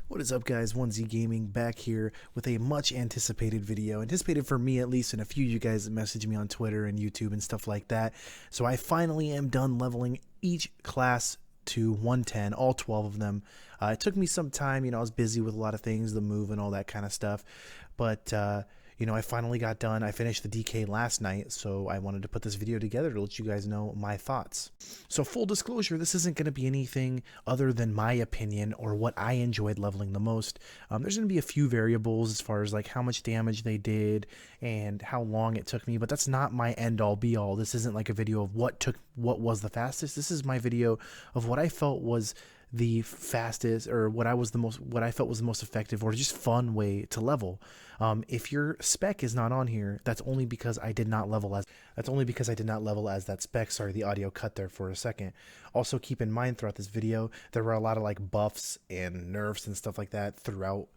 What is up, guys? Wunzy Gaming back here with a much anticipated video. Anticipated for me at least, and a few of you guys that message me on Twitter and YouTube and stuff like that. So I finally am done leveling each class to 110, all 12 of them. It took me some time, I was busy with a lot of things, the move and all that kind of stuff. But I finally got done. I finished the DK last night, so I wanted to put this video together to let you guys know my thoughts. So full disclosure, this isn't going to be anything other than my opinion or what I enjoyed leveling the most. There's going to be a few variables as far as like how much damage they did and how long it took me, but that's not my end all be all. This isn't like a video of what was the fastest. This is my video of what I felt was the fastest, or what I felt was the most effective or just fun way to level. If your spec is not on here, that's only because I did not level as that spec. Sorry, the audio cut there for a second. Also keep in mind, throughout this video there were a lot of like buffs and nerfs and stuff like that throughout,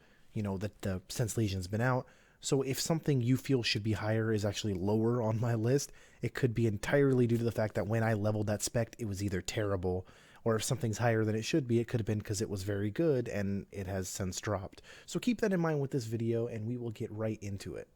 since Legion's been out. So if something you feel should be higher is actually lower on my list, it could be entirely due to the fact that when I leveled that spec, it was either terrible, or if something's higher than it should be, it could have been because it was very good and it has since dropped. So keep that in mind with this video, and we will get right into it.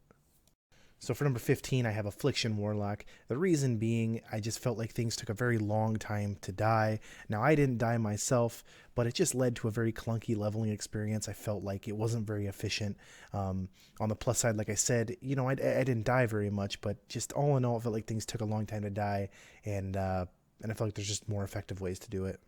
So for number 15, I have Affliction Warlock. The reason being, I just felt like things took a very long time to die. Now, I didn't die myself, but it just led to a very clunky leveling experience. I felt like it wasn't very efficient. On the plus side, like I said, I didn't die very much, but just all in all, it felt like things took a long time to die, and I feel like there's just more effective ways to do it.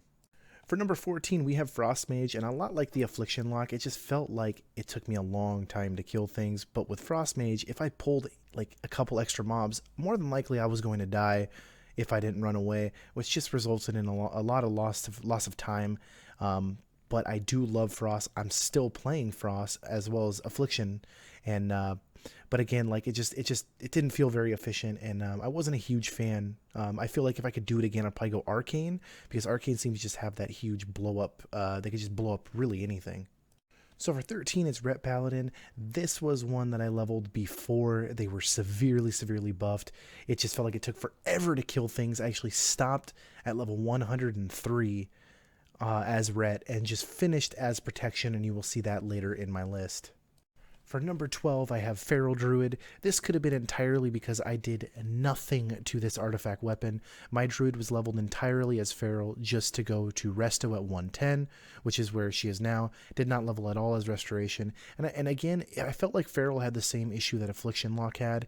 For number 14, we have Frost Mage, and a lot like the Affliction Lock, it just felt like it took me a long time to kill things. But with Frost Mage, if I pulled like a couple extra mobs, more than likely I was going to die if I didn't run away, which just resulted in a lot of loss of time. But I do love Frost. I'm still playing Frost as well as Affliction, and but again, like it didn't feel very efficient, and I wasn't a huge fan. I feel like if I could do it again, I'd probably go Arcane, because Arcane seems to just have that huge blow up. They could just blow up really anything. So for 13, it's Ret Paladin. This was one that I leveled before they were severely buffed. It just felt like it took forever to kill things. I actually stopped at level 103 as Ret and just finished as Protection, and you will see that later in my list. For number 12, I have Feral Druid. This could have been entirely because I did nothing to this artifact weapon. My Druid was leveled entirely as Feral just to go to Resto at 110, which is where she is now. Did not level at all as Restoration. And again, I felt like Feral had the same issue that Affliction Lock had.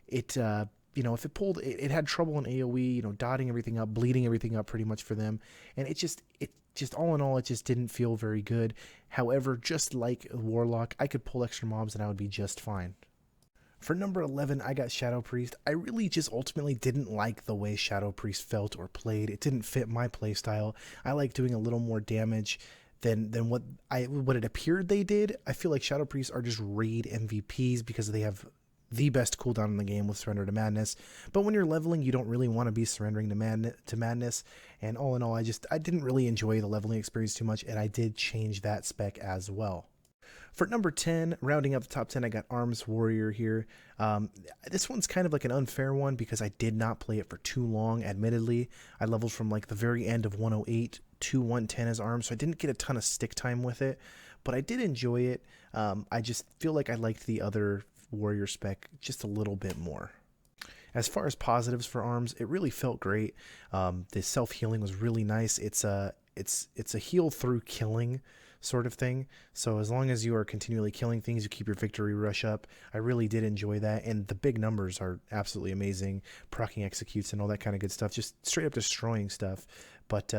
If it pulled, it had trouble in AoE, dotting everything up, bleeding everything up pretty much for them. And it just all in all, it just didn't feel very good. However, just like Warlock, I could pull extra mobs and I would be just fine. For number 11, I got Shadow Priest. I really just ultimately didn't like the way Shadow Priest felt or played. It didn't fit my playstyle. I like doing a little more damage than what it appeared they did. I feel like Shadow Priests are just raid MVPs because they have the best cooldown in the game with Surrender to Madness. But when you're leveling, you don't really want to be surrendering to madness. And all in all, I didn't really enjoy the leveling experience too much, and I did change that spec as well. For number 10, rounding up the top 10, I got Arms Warrior here. This one's kind of like an unfair one because I did not play it for too long, admittedly. I leveled from like the very end of 108 to 110 as Arms, so I didn't get a ton of stick time with it, but I did enjoy it. I just feel like I liked the other Warrior spec just a little bit more. As far as positives for Arms, it really felt great. The self-healing was really nice. It's a heal through killing sort of thing. So as long as you are continually killing things, you keep your victory rush up. I really did enjoy that, and the big numbers are absolutely amazing. Proccing executes and all that kind of good stuff, just straight up destroying stuff. But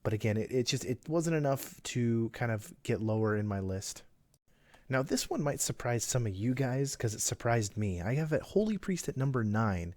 again, it wasn't enough to kind of get lower in my list. Now, this one might surprise some of you guys because it surprised me. I have a Holy Priest at number 9.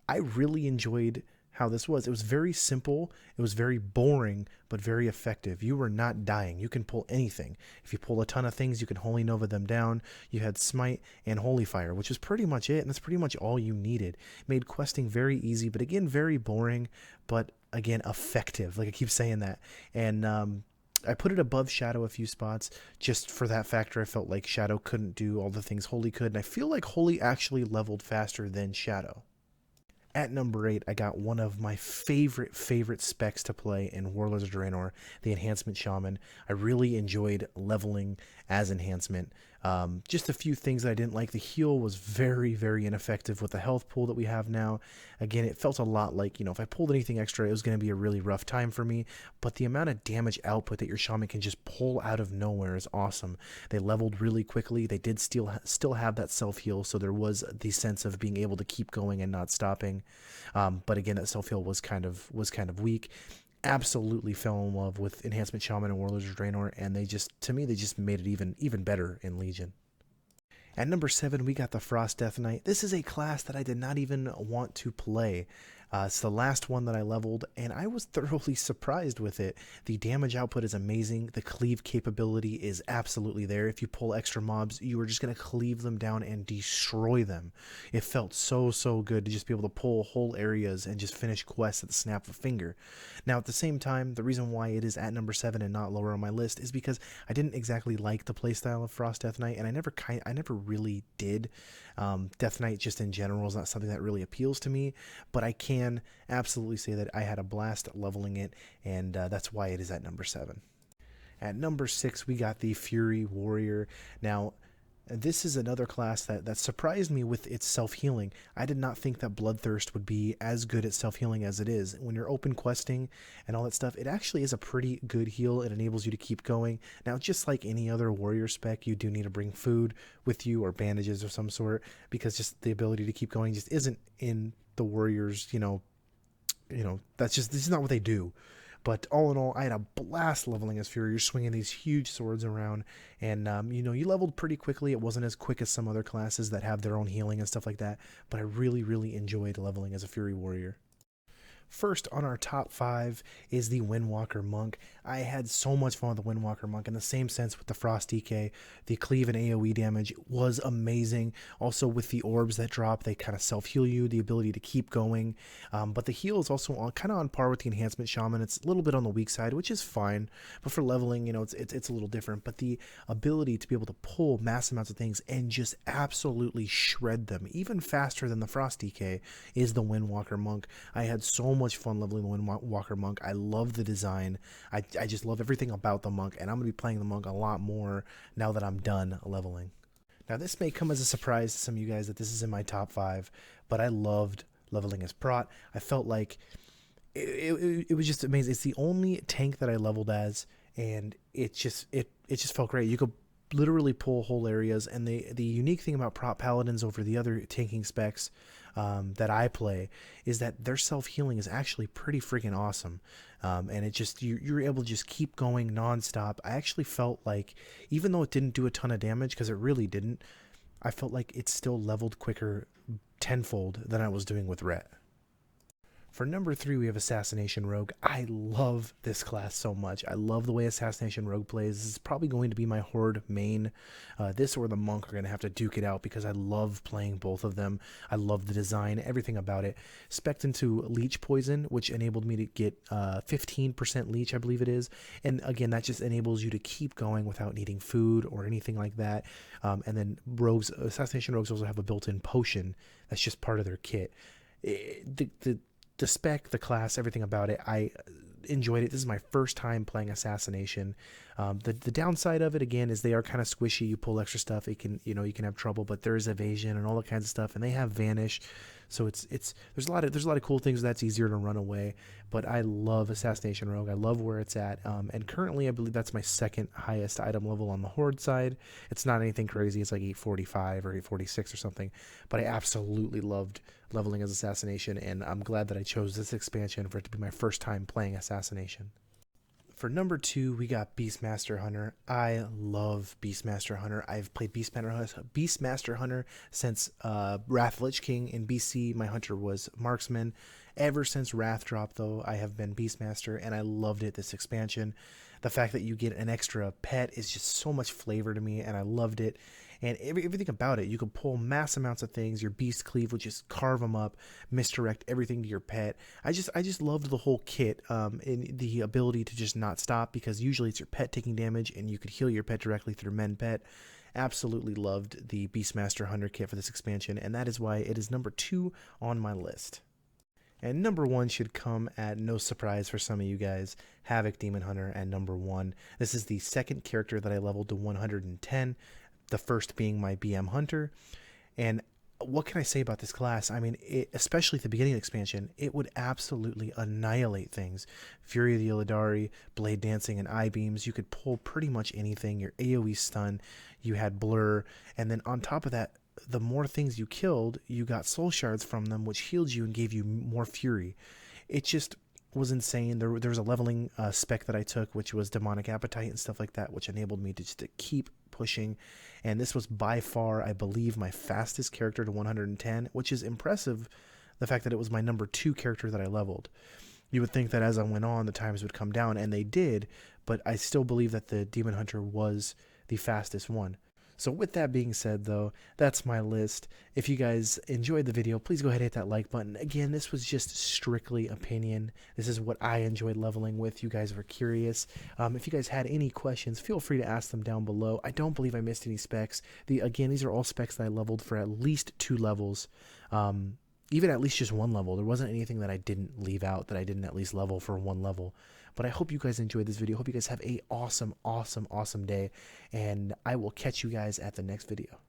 I really enjoyed how this was. It was very simple. It was very boring, but very effective. You were not dying. You can pull anything. If you pull a ton of things, you can Holy Nova them down. You had Smite and Holy Fire, which was pretty much it, and that's pretty much all you needed. Made questing very easy, but again, very boring, but again, effective. Like I keep saying that. And I put it above Shadow a few spots just for that factor. I felt like Shadow couldn't do all the things Holy could, and I feel like Holy actually leveled faster than Shadow. At number 8, I got one of my favorite specs to play in Warlords of Draenor, the Enhancement Shaman. I really enjoyed leveling as Enhancement. Just a few things that I didn't like. The heal was very ineffective with the health pool that we have now. Again, it felt a lot like, if I pulled anything extra, it was going to be a really rough time for me. But the amount of damage output that your shaman can just pull out of nowhere is awesome. They leveled really quickly. They did still have that self-heal, so there was the sense of being able to keep going and not stopping. But again, that self-heal was kind of weak. Absolutely fell in love with Enhancement Shaman and Warlords of Draenor, and to me, they just made it even better in Legion. At number 7, we got the Frost DeathKnight. This is a class that I did not even want to play. It's the last one that I leveled, and I was thoroughly surprised with it. The damage output is amazing. The cleave capability is absolutely there. If you pull extra mobs, you are just going to cleave them down and destroy them. It felt so good to just be able to pull whole areas and just finish quests at the snap of a finger. Now, at the same time, the reason why it is at number 7 and not lower on my list is because I didn't exactly like the playstyle of Frost DeathKnight, and I never really did. DeathKnight just in general is not something that really appeals to me, but I can absolutely say that I had a blast leveling it, and that's why it is at number 7. At number 6, we got the Fury Warrior. Now, this is another class that surprised me with its self-healing. I did not think that Bloodthirst would be as good at self-healing as it is. When you're open questing and all that stuff, it actually is a pretty good heal. It enables you to keep going. Now, just like any other warrior spec, you do need to bring food with you or bandages of some sort, because just the ability to keep going just isn't in the warriors, this is not what they do. But all in all, I had a blast leveling as Fury. You're swinging these huge swords around, and you leveled pretty quickly. It wasn't as quick as some other classes that have their own healing and stuff like that, but I really enjoyed leveling as a Fury Warrior. First on our top 5 is the WindWalker Monk. I had so much fun with the WindWalker Monk in the same sense with the Frost DK. The cleave and AoE damage was amazing. Also with the orbs that drop, they kind of self-heal you, the ability to keep going. But the heal is also kind of on par with the Enhancement Shaman. It's a little bit on the weak side, which is fine. But for leveling, it's a little different. But the ability to be able to pull mass amounts of things and just absolutely shred them, even faster than the Frost DK, is the WindWalker Monk. I had so much fun leveling the WindWalker Monk. I love the design. I just love everything about the Monk, and I'm going to be playing the Monk a lot more now that I'm done leveling. Now, this may come as a surprise to some of you guys that this is in my top 5, but I loved leveling as Prot. I felt like it was just amazing. It's the only tank that I leveled as, and it just felt great. You could literally pull whole areas, and the unique thing about Prot Paladins over the other tanking specs that I play is that their self-healing is actually pretty freaking awesome. And it just, you're able to just keep going nonstop. I actually felt like, even though it didn't do a ton of damage, because it really didn't, I felt like it still leveled quicker tenfold than I was doing with Ret. For number 3, we have Assassination Rogue. I love this class so much. I love the way Assassination Rogue plays. This is probably going to be my Horde main. This or the Monk are going to have to duke it out because I love playing both of them. I love the design, everything about it. Spec'd into Leech Poison, which enabled me to get 15% Leech, I believe it is. And again, that just enables you to keep going without needing food or anything like that. And then Assassination Rogues also have a built-in potion that's just part of their kit. The spec, the class, everything about it, I enjoyed it. This is my first time playing Assassination. The downside of it, again, is they are kind of squishy. You pull extra stuff, you can have trouble, but there is evasion and all that kinds of stuff, and they have vanish. So there's a lot of cool things that's easier to run away. But I love Assassination Rogue. I love where it's at. And currently, I believe that's my second highest item level on the Horde side. It's not anything crazy. It's like 845 or 846 or something. But I absolutely loved leveling as Assassination, and I'm glad that I chose this expansion for it to be my first time playing Assassination. For number 2, we got Beastmaster Hunter. I love Beastmaster Hunter. I've played Beastmaster Hunter since Wrath Lich King in BC. My hunter was Marksman. Ever since Wrath dropped, though, I have been Beastmaster, and I loved it, this expansion. The fact that you get an extra pet is just so much flavor to me, and I loved it. And everything about it, you can pull mass amounts of things. Your Beast Cleave would just carve them up, misdirect everything to your pet. I just loved the whole kit, and the ability to just not stop, because usually it's your pet taking damage, and you could heal your pet directly through Mend Pet. Absolutely loved the Beastmaster Hunter kit for this expansion, and that is why it is number 2 on my list. And number 1 should come at no surprise for some of you guys. Havoc Demon Hunter at number 1. This is the second character that I leveled to 110, the first being my BM Hunter. And what can I say about this class? I mean, especially at the beginning of the expansion, it would absolutely annihilate things. Fury of the Illidari, Blade Dancing, and Eye Beams. You could pull pretty much anything. Your AoE stun, you had Blur, and then on top of that, the more things you killed, you got soul shards from them, which healed you and gave you more fury. It just was insane. There was a leveling spec that I took, which was Demonic Appetite and stuff like that, which enabled me to just to keep pushing. And this was by far, I believe, my fastest character to 110, which is impressive, the fact that it was my number 2 character that I leveled. You would think that as I went on, the times would come down, and they did, but I still believe that the Demon Hunter was the fastest one. So with that being said, though, that's my list. If you guys enjoyed the video, please go ahead and hit that like button. Again, this was just strictly opinion. This is what I enjoyed leveling with. You guys were curious. If you guys had any questions, feel free to ask them down below. I don't believe I missed any specs. Again, these are all specs that I leveled for at least 2 levels. Even at least just 1 level. There wasn't anything that I didn't leave out, that I didn't at least level for 1 level. But I hope you guys enjoyed this video. Hope you guys have a awesome day. And I will catch you guys at the next video.